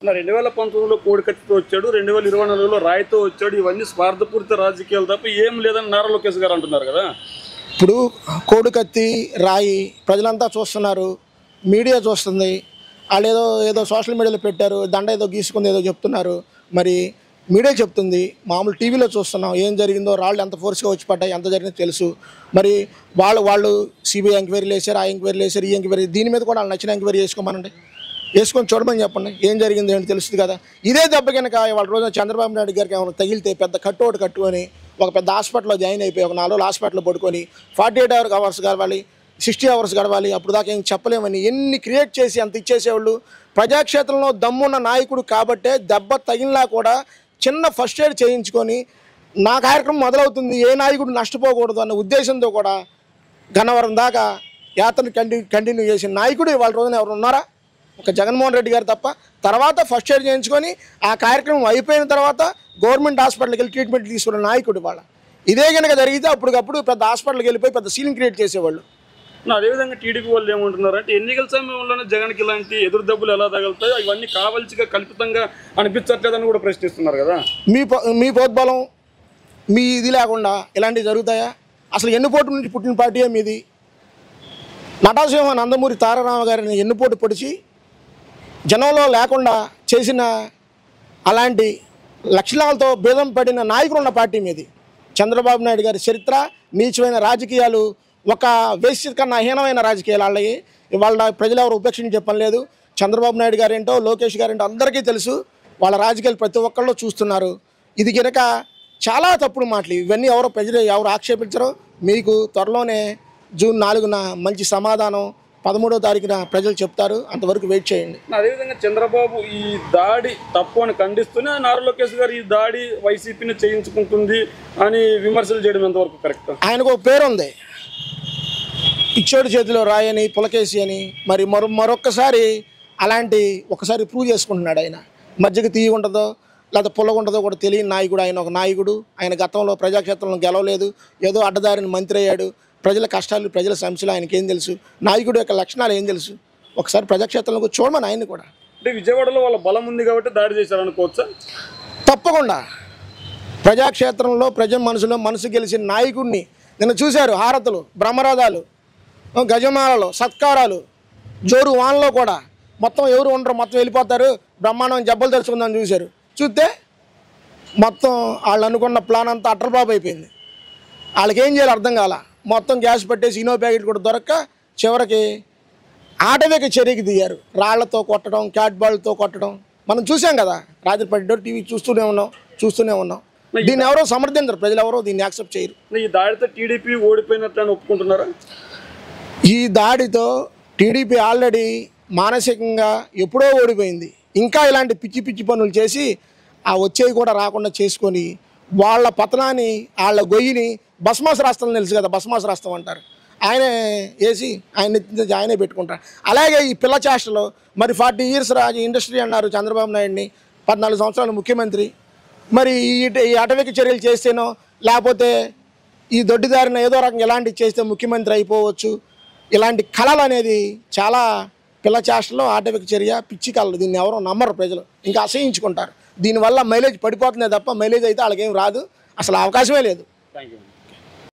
2019లో కోడికత్తితో వచ్చాడు, 2024లో రాయితో వచ్చాడు. ఇవన్నీ స్వార్థపూరిత రాజకీయాలు తప్ప ఏం లేదని నారా లోకేష్ గారు అంటున్నారు కదా. ఇప్పుడు కోడికత్తి రాయి ప్రజలంతా చూస్తున్నారు, మీడియా చూస్తుంది. వాళ్ళు ఏదో సోషల్ మీడియాలో పెట్టారు, దండ ఏదో గీసుకుంది ఏదో చెప్తున్నారు. మరి మీడియా చెప్తుంది, మామూలు టీవీలో చూస్తున్నాం ఏం జరిగిందో. రాళ్ళు ఎంత ఫోర్స్గా వచ్చి పడ్డాయి, ఎంత జరిగిందో తెలుసు. మరి వాళ్ళు సిబిఐ ఎంక్వైరీలు వేశారు, ఆ ఎంక్వైరీలు వేశారు, ఈ ఎంక్వైరీ, దీని మీద కూడా వాళ్ళు నచ్చిన ఎంక్వైరీ వేసుకోమనండి, వేసుకొని చూడమని చెప్పండి, ఏం జరిగింది ఏంటి తెలుస్తుంది కదా. ఇదే దెబ్బ కనుక వాళ్ళ రోజున చంద్రబాబు నాయుడు గారికి ఏమైనా తగిలితే పెద్ద కట్టుకొని ఒక పెద్ద హాస్పిటల్లో జాయిన్ అయిపోయి ఒక 4 రోజులు హాస్పిటల్లో పడుకొని 48 hours గడవాలి, 60 hours గడవాలి, అప్పుడు దాకా ఏం చెప్పలేమని ఎన్ని క్రియేట్ చేసి అంత ఇచ్చేసేవాళ్ళు. ప్రజాక్షేత్రంలో దమ్మున్న నాయకుడు కాబట్టే దెబ్బ తగిలినా కూడా చిన్న ఫస్ట్ ఎయిడ్ చేయించుకొని నా కార్యక్రమం మొదలవుతుంది, ఏ నాయకుడు నష్టపోకూడదు అన్న ఉద్దేశంతో కూడా గన్నవరం దాకా యాత్రను కంటిన్యూ చేసిన నాయకుడు వాళ్ళ రోజున ఎవరు ఉన్నారా? ఒక జగన్మోహన్ రెడ్డి గారు తప్ప. తర్వాత ఫస్ట్ ఎయిడ్ చేయించుకొని ఆ కార్యక్రమం అయిపోయిన తర్వాత గవర్నమెంట్ హాస్పిటల్కి వెళ్ళి ట్రీట్మెంట్ తీసుకున్న నాయకుడు వాళ్ళ. ఇదే కనుక జరిగితే అప్పటికప్పుడు పెద్ద హాస్పిటల్కి వెళ్ళిపోయి పెద్ద సీలింగ్ క్రియేట్ చేసేవాళ్ళు. అదేవిధంగా టీడీపీ వాళ్ళు ఏమంటున్నారు అంటే ఎన్నికల సమయంలోనే జగన్కి ఇలాంటి ఎదురు దెబ్బలు ఎలా తగులుతాయో ఇవన్నీ కావాల్సిగా కల్పితంగా అనిపించట్లేదని కూడా ప్రశ్నిస్తున్నారు కదా. మీ ప్రోద్బలం మీ ఇది లేకుండా ఇలాంటివి జరుగుతాయా? అసలు ఎన్నుపోటు నుంచి పుట్టిన పార్టీయే మీది. నటాసింహ నందమూరి తారకరామ గారిని ఎన్నుపోటు పొడిచి జనంలో లేకుండా చేసిన అలాంటి లక్షణాలతో భేదం పడిన నాయకులు ఉన్న పార్టీ మీది. చంద్రబాబు నాయుడు గారి చరిత్ర, నీచమైన రాజకీయాలు, ఒక వేశ్య కన్నా హీనమైన రాజకీయాలు వాళ్ళవి. వాళ్ళ ప్రజలు ఎవరు ఉపేక్షించి చెప్పడం లేదు. చంద్రబాబు నాయుడు గారేంటో లోకేష్ గారేంటో అందరికీ తెలుసు. వాళ్ళ రాజకీయాలు ప్రతి ఒక్కళ్ళు చూస్తున్నారు. ఇది కనుక చాలా తప్పుడు మాటలు. ఇవన్నీ ప్రజలు ఎవరు ఆక్షేపించరో మీకు త్వరలోనే జూన్ 4న మంచి సమాధానం 13వ తారీఖున ప్రజలు చెప్తారు. అంతవరకు వెయిట్ చేయండి. అదేవిధంగా చంద్రబాబు ఈ దాడి తప్పు అని ఖండిస్తూనే నారా లోకేష్ గారు ఈ దాడి వైసీపీని చేయించుకుంటుంది అని విమర్శలు చేయడం ఎంతవరకు కరెక్ట్? ఆయనకు ఒక పేరు ఉంది, ఇచ్చోడి చేతిలో రాయని, పులకేసి అని. మరి మరొక్కసారి అలాంటి ఒకసారి ప్రూవ్ చేసుకుంటున్నాడు. ఆయన మధ్యకి తీయగుంటుందో లేదా పుల్లగుంటుందో కూడా తెలియని నాయకుడు. ఆయన ఒక నాయకుడు. ఆయన గతంలో ప్రజాక్షేత్రంలో గెలవలేదు, ఏదో అడ్డదారిని మంత్రి అయ్యాడు. ప్రజల కష్టాలు, ప్రజల సమస్యలు ఆయనకేం తెలుసు, నాయకుడు యొక్క లక్షణాలు ఏం తెలుసు. ఒకసారి ప్రజాక్షేత్రంలో చూడమని ఆయన కూడా. అంటే విజయవాడలో వాళ్ళ బలం ఉంది కాబట్టి దాడి చేశారనుకోవచ్చా? తప్పకుండా ప్రజాక్షేత్రంలో ప్రజల మనసు గెలిచిన నాయకుడిని నిన్న చూశారు. హారతులు, బ్రహ్మరథాలు, గజమాలలో, సత్కారాలు, జోరు వాన్లో కూడా మొత్తం ఎవరు ఉండరు, మొత్తం వెళ్ళిపోతారు, బ్రహ్మాండం జబ్బలు తెరుచుకుందని చూశారు. చూస్తే మొత్తం వాళ్ళు అనుకున్న ప్లాన్ అంతా అట్రబాబు అయిపోయింది. వాళ్ళకి ఏం చేయాలో అర్థం కాల. మొత్తం గ్యాస్ పెట్టేసి ఇనో ప్యాకెట్ కూడా దొరక్క చివరికి ఆటవిక చర్యకి దిగారు. రాళ్లతో కొట్టడం, క్యాట్ బాల్తో కొట్టడం మనం చూసాం కదా. రాత్రి టీవీ చూస్తూనే ఉన్నాం. దీన్ని ఎవరో సమర్థించరు, ప్రజలు ఎవరో దీన్ని యాక్సెప్ట్ చేయరు. ఈ దాడితో టీడీపీ ఓడిపోయినట్టు ఒప్పుకుంటున్నారా? ఈ దాడితో టీడీపీ ఆల్రెడీ మానసికంగా ఎప్పుడో ఓడిపోయింది. ఇంకా ఇలాంటి పిచ్చి పనులు చేసి ఆ వచ్చేవి కూడా రాకుండా చేసుకొని వాళ్ళ పతనాన్ని, వాళ్ళ గొయ్యిని భస్మాసు రాష్ట్రం తెలుసు కదా, భస్మాసు రాష్ట్రం అంటారు. ఆయనే వేసి ఆయనే పెట్టుకుంటారు. అలాగే ఈ పిల్ల చేష్టలో మరి 40 years ఇండస్ట్రీ అన్నారు చంద్రబాబు నాయుడిని, 14 సంవత్సరాలు ముఖ్యమంత్రి. మరి ఈ అటవిక చర్యలు చేస్తేనో లేకపోతే ఈ దొడ్డిదారిన ఏదో రకంగా ఎలాంటివి చేస్తే ముఖ్యమంత్రి అయిపోవచ్చు. ఇలాంటి కళలు అనేది చాలా పిల్ల చేష్టలో ఆటవిక చర్య, పిచ్చి కళలు. దీన్ని ఎవరో నమ్మరు ప్రజలు, ఇంకా అసహించుకుంటారు. దీనివల్ల మైలేజ్ పడిపోతుందే తప్ప మైలేజ్ అయితే వాళ్ళకేం రాదు, అసలు అవకాశమే లేదు. Thank you.